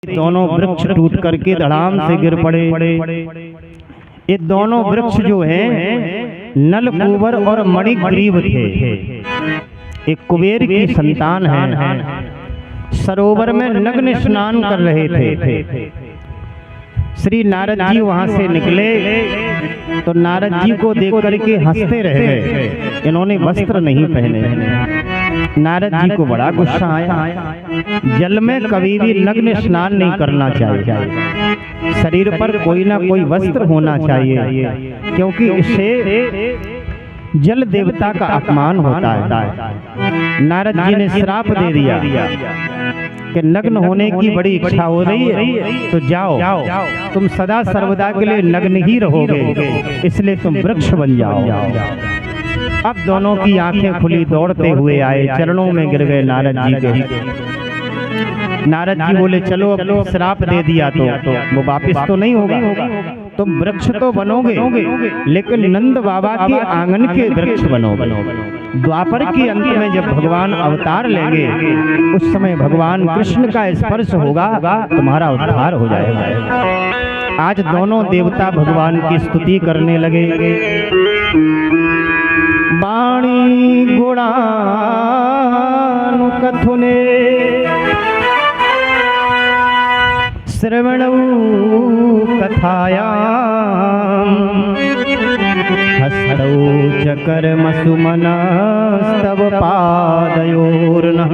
दोनों वृक्ष टूट करके धड़ाम से गिर पड़े। ये दोनों वृक्ष जो हैं नल, कुंवर और मणिग्रीव थे। एक कुबेर की संतान है। सरोवर में नग्न स्नान कर रहे थे। श्री नारद जी वहां से निकले तो नारद जी को देख करके हंसते रह गए। इन्होंने वस्त्र नहीं पहने। नारद जी को बड़ा गुस्सा आया। जल में कभी भी नग्न स्नान नहीं करना चाहिए। शरीर पर कोई ना कोई वस्त्र होना चाहिए, क्योंकि इससे जल देवता का अपमान होता है। नारद जी ने श्राप दे दिया कि नग्न होने की बड़ी इच्छा हो रही है तो जाओ, तुम सदा सर्वदा के लिए नग्न ही रहोगे, इसलिए तुम वृक्ष बन जाओ। अब दोनों की आंखें खुली, दौड़ते हुए आए, चरणों में गिर गए नारद जी के। नारद जी बोले चलो, अब श्राप दे दिया तो वो वापिस तो नहीं होगा, तुम वृक्ष तो बनोगे लेकिन नंद बाबा के आंगन के वृक्ष बनोगे। द्वापर के अंत में जब भगवान अवतार लेंगे उस समय भगवान कृष्ण का स्पर्श होगा, तुम्हारा उद्धार हो जाएगा। आज दोनों देवता भगवान की स्तुति करने लगे। वाणी गुणानुकथुने श्रवणौ कथायां हस्तौ च कर्मसु मनस्तव पादयोर्नः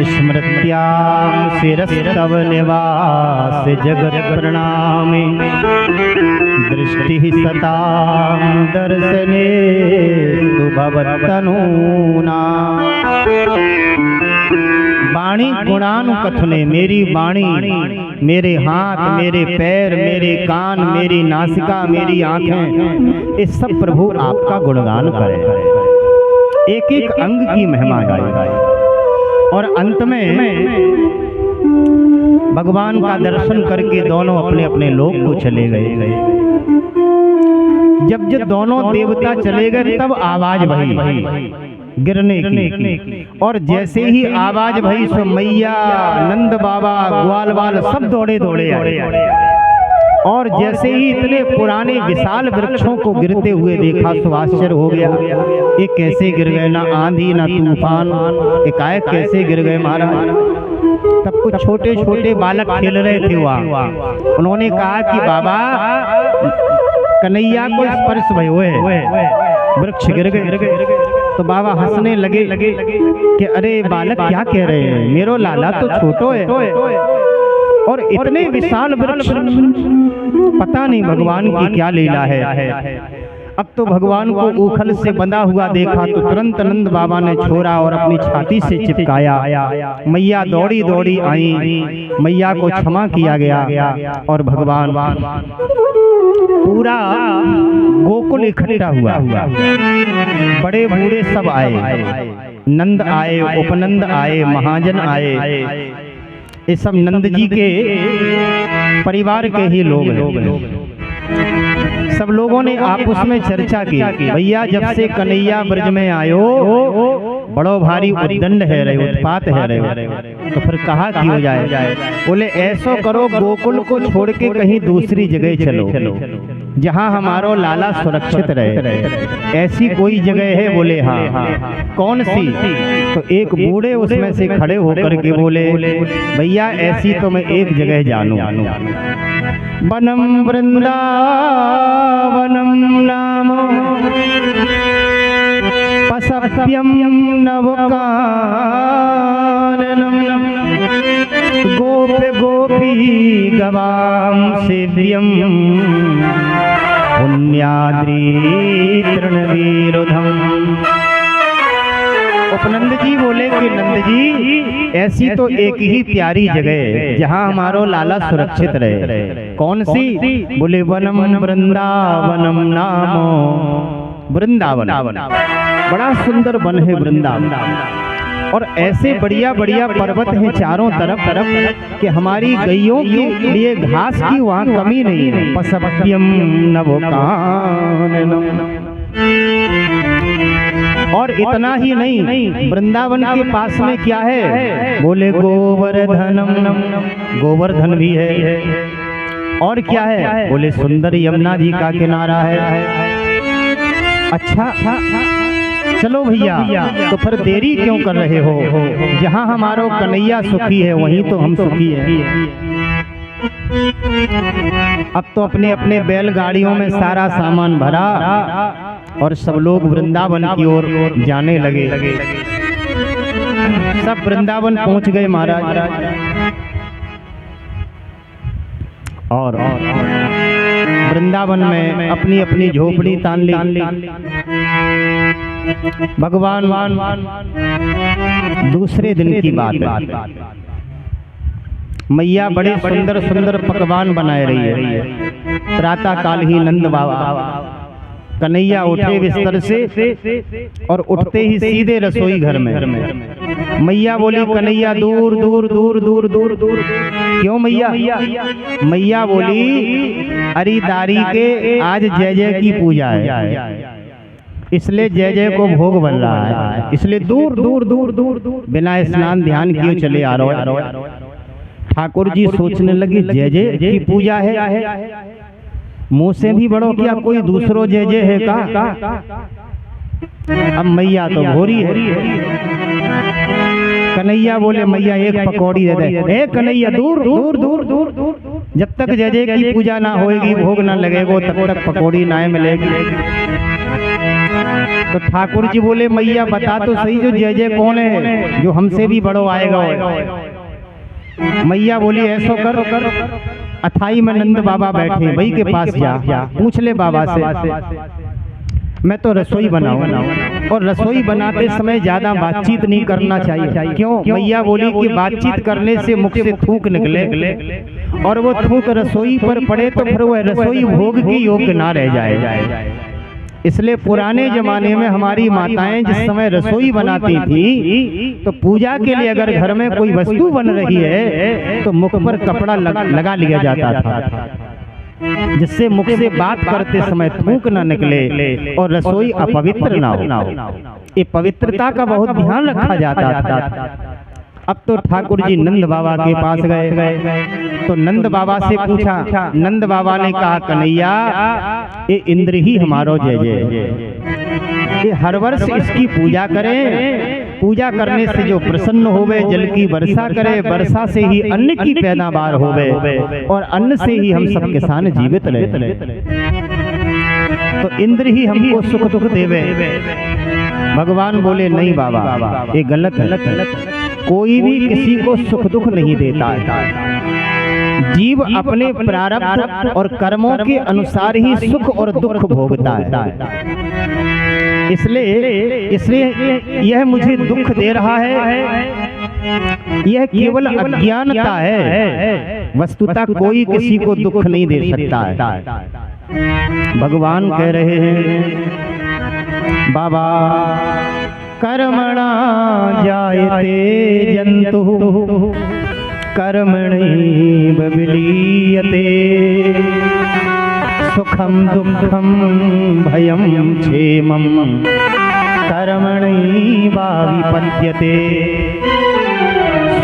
स्मृत्यां शिरस्तव निवास जगत् प्रणामे दृष्टिः सतां दर्शनेस्तु भवत्तनूना। वाणी गुणानुकथने, मेरी वाणी, मेरे हाथ, मेरे पैर, मेरे कान, मेरी नासिका, मेरी आंखें, इस सब प्रभु आपका गुणगान करे, एक एक अंग की महिमा गाए। और अंत में भगवान का दर्शन करके दोनों अपने अपने लोक को चले गए। जब जब दोनों देवता चले गए तब आवाज भई गिरने की, और जैसे ही आवाज भई सो मैया, नंद बाबा, ग्वाल बाल सब दौड़े दौड़े आए। और जैसे ही इतने पुराने विशाल वृक्षों को गिरते हुए देखा तो आश्चर्य हो गया, ये कैसे गिर गए, ना आंधी ना तूफान, एकाएक कैसे गिर गए महाराज। तब कुछ छोटे छोटे बालक खेल रहे थे वहाँ। उन्होंने कहा कि बाबा कन्हैया को स्पर्श भयो है, वृक्ष गिर गए। तो बाबा हंसने लगे कि अरे बालक क्या कह रहे हैं, मेरो लाला तो छोटो है और इतने विशाल वृक्ष, पता नहीं भगवान की क्या लीला है। अब तो भगवान को ऊखल से बंधा हुआ देखा तो तुरंत नंद बाबा ने छोड़ा और अपनी छाती से चिपकाया। मैया दौड़ी दौड़ी आई, मैया को क्षमा किया गया और भगवान पूरा गोकुल इकट्ठा हुआ। बड़े बूढ़े सब आए, नंद आए, उपनंद आए, महाजन आए, ये सब नंद जी के परिवार के ही लोग हैं। सब लोगों ने आपस में चर्चा की, भैया जब से कन्हैया ब्रज में आयो बड़ो भारी उद्दंड है रहे, उत्पात है रहे, तो फिर कहा कि हो जाए। बोले ऐसो करो, गोकुल को छोड़ के कहीं दूसरी जगह चलो जहाँ हमारो लाला सुरक्षित रहे। ऐसी कोई जगह है? बोले हाँ। कौन सी? तो एक बूढ़े उसमें से खड़े होकर के बोले भैया ऐसी तो मैं एक जगह जानू, वनम वृंदावनम नाम पसप्यम नवकाननम गोप गोपी गवाम सेव्यम पुण्याद्री तृणवीरुधम। उपनंद जी बोले कि नंद जी ऐसी तो एक ही प्यारी जगह है जहाँ हमारो लाला सुरक्षित रहे। कौन सी? बोले वनम वृंदावनम नामो, वृंदावन बड़ा सुंदर वन है वृंदावन, और ऐसे बढ़िया बढ़िया पर्वत हैं चारों तरफ कि हमारी गैयों के लिए घास की वहाँ कमी नहीं है। पसप्यम नवकाननम और इतना ही नहीं, वृंदावन के पास में क्या है? बोले गोवर्धनम, गोवर्धन भी है। और क्या है? बोले सुंदर यमुना जी का किनारा है। अच्छा चलो भैया, तो फिर देरी क्यों कर रहे हो? जहाँ हमारो कन्हैया सुखी है वहीं तो हम सुखी हैं। अब तो अपने अपने बैलगाड़ियों में सारा सामान भरा और सब लोग वृंदावन की ओर जाने लगे। सब वृंदावन पहुंच गए महाराज। और वृंदावन में अपनी अपनी झोपड़ी तान ली। भगवान दूसरे दिन की बात है, मैया बड़े सुंदर सुंदर पकवान बनाए रही है। प्रातः काल ही नंद बाबा कन्हैया उठे बिस्तर से और उठते ही सीधे रसोई घर में। मैया बोली कन्हैया दूर दूर दूर दूर दूर दूर। क्यों मैया? मैया बोली अरे दारी के आज जय जय की पूजा है, इसलिए जय जय को भोग बन रहा है, इसलिए दूर दूर दूर दूर दूर बिना स्नान ध्यान किए चले आ रहे हो। ठाकुर जी सोचने लगे जय जय की पूजा है, मुंह से भी बड़ो क्या कोई दूसरो जय जय है का? अब मैया तो भोरी है। कन्हैया बोले मैया एक पकौड़ी दे दे। ए कन्हैया दूर दूर दूर दूर दूर, जब तक जय जय की पूजा ना होएगी, भोग ना लगेगो, तब तक पकौड़ी ना मिलेगी। तो ठाकुर जी बोले मैया बता तो सही जो जय जय कौन है, जो हमसे भी बड़ो आएगा। मैया बोली ऐसो कर, अथाई में नंद बाबा बैठे, वही के पास जा, पूछ ले बाबा से। मैं तो रसोई बनाऊं, और रसोई बनाते समय ज्यादा बातचीत नहीं करना चाहिए। क्यों? मैया बोली कि बातचीत करने से मुख से थूक निकले और वो थूक रसोई पर पड़े तो फिर वह रसोई भोग की योग्य ना रह जाए। इसलिए पुराने जमाने में हमारी माताएं जिस समय रसोई बनाती थी तो पूजा के लिए अगर घर में कोई वस्तु बन रही है तो मुख पर कपड़ा लगा लिया जाता था, जिससे मुख से बात करते समय थूक न निकले और रसोई अपवित्र ना हो। ये पवित्रता का बहुत ध्यान रखा जाता था। अब तो ठाकुर जी नंद बाबा के पास गए तो नंद बाबा से पूछा। नंद बाबा ने कहा कन्हैया ये इंद्र ही हमारो जय जय, ये हर वर्ष इसकी पूजा करें, पूजा करने से जो प्रसन्न होवे जल की वर्षा करे, वर्षा से ही अन्न की पैदावार होवे और अन्न से ही हम सब किसान जीवित रहे। तो इंद्र ही हमको सुख दुख देवे। भगवान बोले नहीं बाबा ये गलत है, कोई भी किसी को सुख दुख नहीं देता है। जीव अपने प्रारब्ध और कर्मों के अनुसार ही सुख और दुख भोगता है। इसलिए यह मुझे दुख दे रहा है, यह केवल अज्ञानता है, वस्तुतः कोई किसी को दुख नहीं दे सकता है। भगवान कह रहे हैं बाबा कर्मणा जायते जंतु कर्मणैव विलीयते, सुखम दुखम भयम क्षेमम कर्मणैव विपद्यते।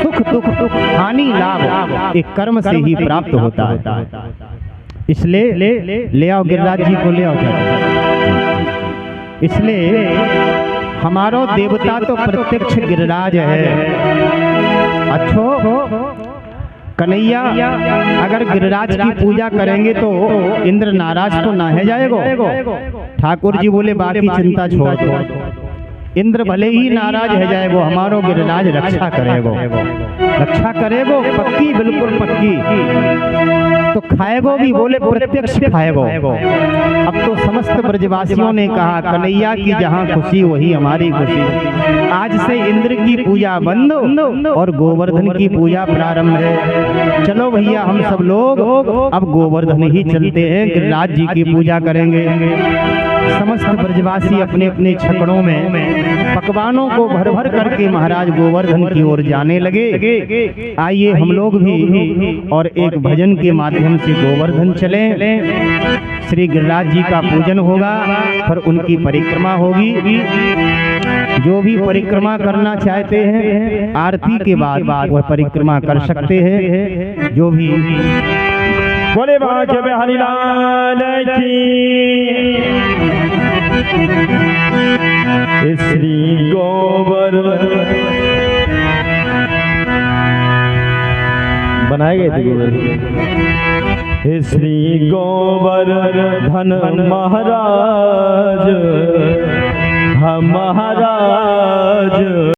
सुख दुख हानि लाभ एक कर्म से ही प्राप्त होता है। इसलिए ले आओ गिरिराज जी को ले आओ। इसलिए हमारो देवता तो प्रत्यक्ष गिरिराज है। अच्छो कन्हैया अगर गिरिराज की पूजा करेंगे तो इंद्र नाराज तो ना है जाएगो। ठाकुर जी बोले बाकी चिंता छोड़ दो, इंद्र भले ही नाराज है जाएगो, हमारो गिरिराज रक्षा करेगो, रक्षा करेगो पक्की, बिल्कुल पक्की। तो खाएगो भी, बोले प्रत्यक्ष खाएगो। अब तो समस्त ब्रजवासियों ने कहा कन्हैया की जहाँ खुशी वही हमारी खुशी। आज से इंद्र की पूजा बंद और गोवर्धन की पूजा प्रारंभ है। चलो भैया हम सब लोग अब गोवर्धन ही चलते हैं, गिरिराज जी की पूजा करेंगे। समस्त ब्रजवासी अपने अपने छकड़ों में पकवानों को भर भर करके महाराज गोवर्धन की ओर जाने लगे। आइए हम लोग भी और एक भजन के माध्यम से गोवर्धन चलें। श्री गिरिराज जी का पूजन होगा, फिर उनकी परिक्रमा होगी। जो भी परिक्रमा करना चाहते हैं आरती के बाद वह परिक्रमा कर सकते हैं। जो भी बोले बाके बिहारी लाल की, श्री गोवर्धन बनाए गए थे गोवर्धन, श्री गोवर्धन महाराज, हम महाराज।